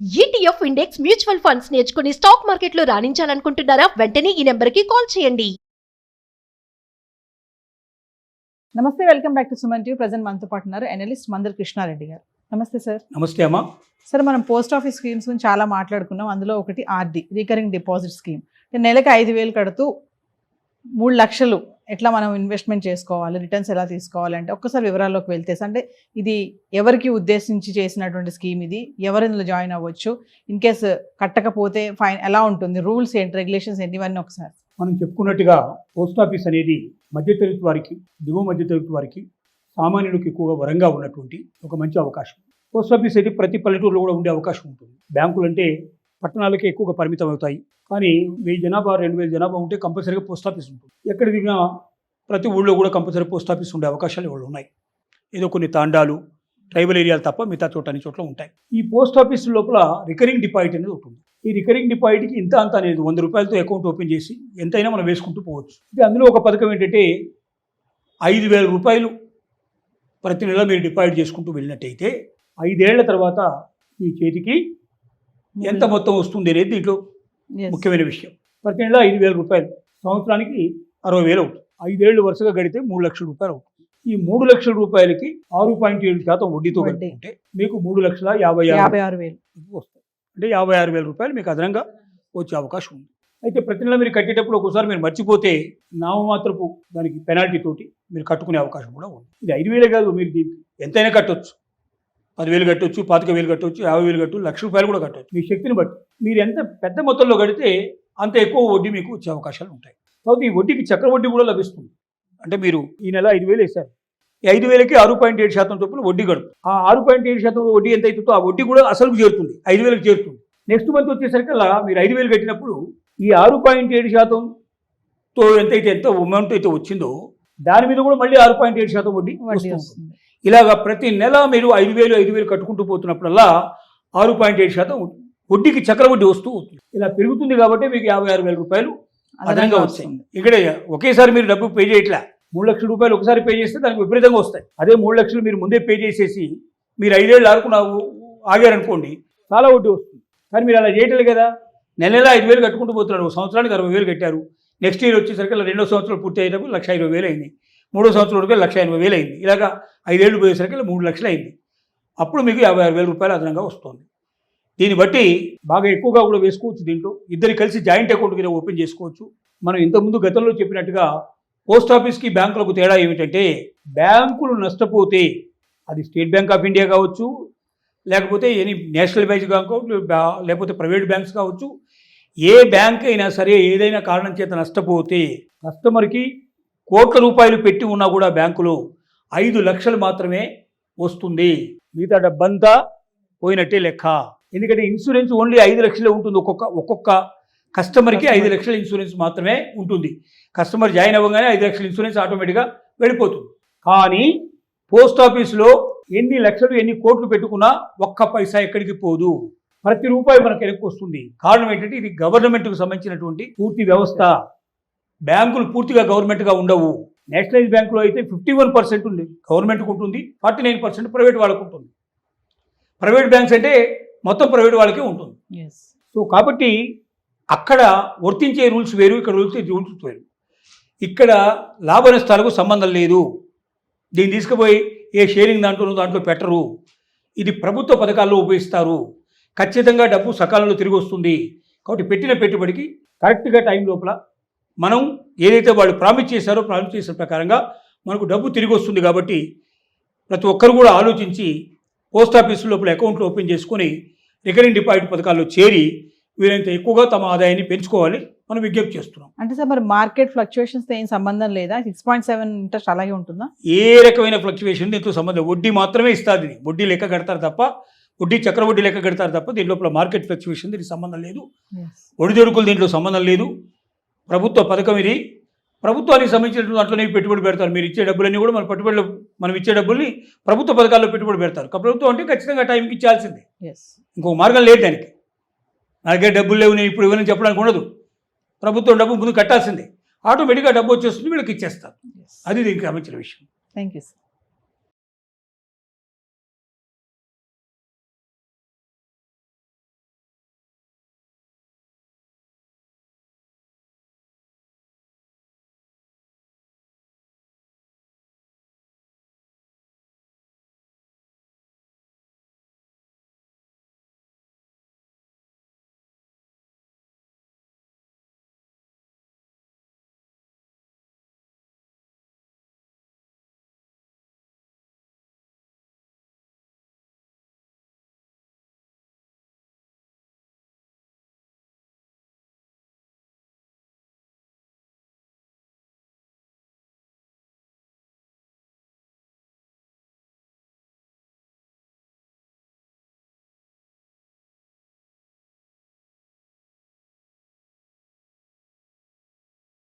ETF index mutual funds నేర్చుకుని stock మార్కెట్లో రాణించాలనుకుంటున్నారా? వెంటనే ఈ నెంబర్కి కాల్ చేయండి. నమస్తే, welcome back to Suman TV. Present మనతో పాటు ఉన్నారు అనలిస్ట్ మందర్ కృష్ణారెడ్డి గారు. నమస్తే సార్. నమస్తే అమ్మా. సార్, మనం పోస్ట్ ఆఫీస్ స్కీమ్స్ గురించి చాలా మాట్లాడుకున్నాం. అందులో ఒకటి ఆర్డి, రికరింగ్ డిపాజిట్ స్కీమ్. నెలకి 5,000 కడుతూ 3 లక్షలు ఎట్లా మనం ఇన్వెస్ట్మెంట్ చేసుకోవాలి, రిటర్న్స్ ఎలా తీసుకోవాలి అంటే ఒక్కసారి వివరాల్లోకి వెళ్తే, అంటే ఇది ఎవరికి ఉద్దేశించి చేసినటువంటి స్కీమ్, ఇది ఎవరు ఇందులో జాయిన్ అవ్వచ్చు, ఇన్ కేసు కట్టకపోతే ఫైన్ ఎలా ఉంటుంది, రూల్స్ ఏంటి, రెగ్యులేషన్స్ ఏంటి, ఇవన్నీ ఒకసారి మనం చెప్పుకున్నట్టుగా పోస్ట్ ఆఫీస్ అనేది మధ్యతరగతి వారికి, దిగువ మధ్యతరగతి వారికి, సామాన్యులకు ఎక్కువగా వరంగా ఉన్నటువంటి ఒక మంచి అవకాశం. పోస్ట్ ఆఫీస్ అయితే ప్రతి పల్లెటూరులో కూడా ఉండే అవకాశం ఉంటుంది. బ్యాంకులు అంటే పట్టణాలకే ఎక్కువగా పరిమితం అవుతాయి. కానీ 1000 జనాభా 2000 జనాభా ఉంటే కంపల్సరీగా పోస్ట్ ఆఫీస్ ఉంటుంది. ఎక్కడ దిగినా ప్రతి ఊళ్ళో కూడా కంపల్సరీ పోస్ట్ ఆఫీస్ ఉండే అవకాశాలు ఇవాళ ఉన్నాయి. ఏదో కొన్ని తాండాలు, ట్రైబల్ ఏరియాలు తప్ప మిగతా అన్ని చోట్ల ఉంటాయి. ఈ పోస్ట్ ఆఫీస్ లోపల రికరింగ్ డిపాజిట్ అనేది ఉంటుంది. ఈ రికరింగ్ డిపాజిట్కి ఇంత అంత అనేది 100 రూపాయలతో అకౌంట్ ఓపెన్ చేసి ఎంతైనా మనం వేసుకుంటూ పోవచ్చు. ఇది అందులో ఒక పథకం ఏంటంటే 5,000 రూపాయలు ప్రతి నెల మీరు డిపాజిట్ చేసుకుంటూ వెళ్ళినట్టయితే 5 ఏళ్ల తర్వాత మీ చేతికి ఎంత మొత్తం వస్తుంది అనేది దీంట్లో ముఖ్యమైన విషయం. ప్రతి నెల 5,000 రూపాయలు, సంవత్సరానికి 60,000 అవుతుంది. 5 ఏళ్ళు వరుసగా గడితే 3 లక్షల రూపాయలు అవుతుంది. ఈ 3 లక్షల రూపాయలకి 6.7% వడ్డీతో కట్టుకుంటే మీకు 3,56,000 వస్తాయి. అంటే 56,000 రూపాయలు మీకు అదనంగా వచ్చే అవకాశం ఉంది. అయితే ప్రతి నెల మీరు కట్టేటప్పుడు ఒకసారి మీరు మర్చిపోతే నామమాత్రపు దానికి పెనాల్టీ తోటి మీరు కట్టుకునే అవకాశం కూడా ఉంది. ఇది 5,000 కాదు, మీరు దీనికి ఎంతైనా కట్టవచ్చు. 10,000 కట్టవచ్చు, 25,000 కట్టవచ్చు, 50,000 కట్టవచ్చు, 1,00,000 రూపాయలు కూడా కట్టవచ్చు. మీ శక్తిని బట్టి మీరు ఎంత పెద్ద మొత్తంలో కడితే అంత ఎక్కువ వడ్డీ మీకు వచ్చే అవకాశాలు ఉంటాయి. కాబట్టి ఈ వడ్డీకి చక్రవడ్డీ కూడా లభిస్తుంది. అంటే మీరు ఈ నెల 5,000 వేశారు, ఈ 5,000కి 6.7% చొప్పున వడ్డీ కడుతుంది. ఆ 6.7% వడ్డీ ఎంత అవుతుందో ఆ వడ్డీ కూడా అసలుకు చేరుతుంది, 5,000కి చేరుతుంది. నెక్స్ట్ మంత్ వచ్చేసరికల్లా మీరు 5,000 కట్టినప్పుడు ఈ 6.7%తో ఎంత అమౌంట్ అయితే వచ్చిందో దాని మీద కూడా మళ్ళీ 6.7% వడ్డీ వస్తుంది. ఇలాగా ప్రతి నెల మీరు 5,000 కట్టుకుంటూ పోతున్నప్పుడల్లా 6.7% వడ్డీకి చక్రవడ్డీ వస్తూ అవుతుంది. ఇలా పెరుగుతుంది కాబట్టి మీకు 56,000 రూపాయలు అదనంగా వస్తాయి. ఇక్కడ ఒకేసారి మీరు డబ్బు పే చేయట్లా. 3 లక్షల రూపాయలు ఒకసారి పే చేస్తే దానికి విపరీతంగా వస్తాయి. అదే 3 లక్షలు మీరు ముందే పే చేసేసి మీరు 5 ఏళ్ళు ఆగారనుకోండి, చాలా వడ్డీ వస్తుంది. కానీ మీరు అలా చేయట్లేదు కదా. నెల 5,000 కట్టుకుంటూ పోతున్నారు. సంవత్సరానికి 60,000 కట్టారు. నెక్స్ట్ ఇయర్ వచ్చేసరికి 2వ సంవత్సరం పూర్తి అయ్యేటప్పుడు 1,20,000 అయింది. 3వ సంవత్సరం వరకు 1,80,000 అయింది. ఇలాగా 5 ఏళ్ళు పోయేసరికి 3 లక్షలు అయింది. అప్పుడు మీకు 56,000 రూపాయలు అదనంగా వస్తుంది. దీన్ని బట్టి బాగా ఎక్కువగా కూడా వేసుకోవచ్చు. దీంట్లో ఇద్దరు కలిసి జాయింట్ అకౌంట్ కింద ఓపెన్ చేసుకోవచ్చు. మనం ఇంతకుముందు గతంలో చెప్పినట్టుగా పోస్ట్ ఆఫీస్కి బ్యాంకులకు తేడా ఏమిటంటే, బ్యాంకులు నష్టపోతే అది స్టేట్ బ్యాంక్ ఆఫ్ ఇండియా కావచ్చు, లేకపోతే ఎనీ నేషనల్ బ్యాంక్ కావచ్చు, లేకపోతే ప్రైవేట్ బ్యాంక్స్ కావచ్చు, ఏ బ్యాంక్ అయినా సరే ఏదైనా కారణం చేత నష్టపోతే కస్టమర్కి కోట్ల రూపాయలు పెట్టి ఉన్నా కూడా బ్యాంకులో 5 లక్షలు మాత్రమే వస్తుంది. మిగతా డబ్బంతా పోయినట్టే లెక్క. ఎందుకంటే ఇన్సూరెన్స్ ఓన్లీ 5 లక్షలే ఉంటుంది. ఒక్కొక్క కస్టమర్కి 5 లక్షల ఇన్సూరెన్స్ మాత్రమే ఉంటుంది. కస్టమర్ జాయిన్ అవ్వగానే 5 లక్షల ఇన్సూరెన్స్ ఆటోమేటిక్గా వెళ్ళిపోతుంది. కానీ పోస్ట్ ఆఫీస్లో ఎన్ని లక్షలు ఎన్ని కోట్లు పెట్టుకున్నా ఒక్క పైసా ఎక్కడికి పోదు. ప్రతి రూపాయి మనకు వెనక్కి వస్తుంది. కారణం ఏంటంటే ఇది గవర్నమెంట్కు సంబంధించినటువంటి పూర్తి వ్యవస్థ. బ్యాంకులు పూర్తిగా గవర్నమెంట్గా ఉండవు. నేషనలైజ్ బ్యాంకులో అయితే 51% ఉంది గవర్నమెంట్కి ఉంటుంది, 49% ప్రైవేట్ వాళ్ళకు ఉంటుంది. ప్రైవేట్ బ్యాంక్స్ అంటే మొత్తం ప్రైవేట్ వాళ్ళకే ఉంటుంది. సో కాబట్టి అక్కడ వర్తించే రూల్స్ వేరు, ఇక్కడ వర్తించే రూల్స్ వేరు. ఇక్కడ లాభ నష్టాలకు సంబంధం లేదు. దీన్ని తీసుకుపోయి ఏ షేరింగ్ దాంట్లో పెట్టరు. ఇది ప్రభుత్వ పథకాల్లో ఉపయోగిస్తారు. ఖచ్చితంగా డబ్బు సకాలంలో తిరిగి వస్తుంది. కాబట్టి పెట్టిన పెట్టుబడికి కరెక్ట్గా టైం లోపల మనం ఏదైతే వాళ్ళు ప్రామిస్ చేసిన ప్రకారంగా మనకు డబ్బు తిరిగి వస్తుంది. కాబట్టి ప్రతి ఒక్కరు కూడా ఆలోచించి పోస్ట్ ఆఫీసు లోపల అకౌంట్లు ఓపెన్ చేసుకొని రికరింగ్ డిపాజిట్ పథకాల్లో చేరి వీలైనంత ఎక్కువగా తమ ఆదాయాన్ని పెంచుకోవాలి మనం విజ్ఞప్తి చేస్తున్నాం. అంటే సార్, మరి మార్కెట్ ఫ్లక్చుయేషన్స్తో ఏం సంబంధం లేదా? 6.7 ఇంట్రెస్ట్ అలాగే ఉంటుందా? ఏ రకమైన ఫ్లక్చుయేషన్ దీంతో సంబంధం, వడ్డీ మాత్రమే ఇస్తుంది. వడ్డీ లెక్క కడతారు తప్ప, వడ్డీ చక్రవడ్డీ లెక్క కడతారు తప్ప దీని లోపల మార్కెట్ ఫ్లక్చుయేషన్ దీనికి సంబంధం లేదు. ఒడిదొడుకులు దీంట్లో సంబంధం లేదు. ప్రభుత్వ పథకం ఇది. ప్రభుత్వానికి సంబంధించిన దాంట్లోనే పెట్టుబడి పెడతారు. మీరు ఇచ్చే డబ్బులన్నీ కూడా మనం ఇచ్చే డబ్బుల్ని ప్రభుత్వ పథకాల్లో పెట్టుబడి పెడతారు. ప్రభుత్వం అంటే ఖచ్చితంగా టైంకి ఇచ్చాల్సిందే. ఇంకొక మార్గం లేదు దానికి. నాకే డబ్బులు లేవు, నేను ఇప్పుడు ఇవ్వని చెప్పడానికి ఉండదు. ప్రభుత్వం డబ్బు ముందు కట్టాల్సిందే. ఆటోమేటిక్గా డబ్బు వచ్చేస్తుంది, వీళ్ళకి ఇచ్చేస్తారు. అది దీనికి సంబంధించిన విషయం. Thank you sir.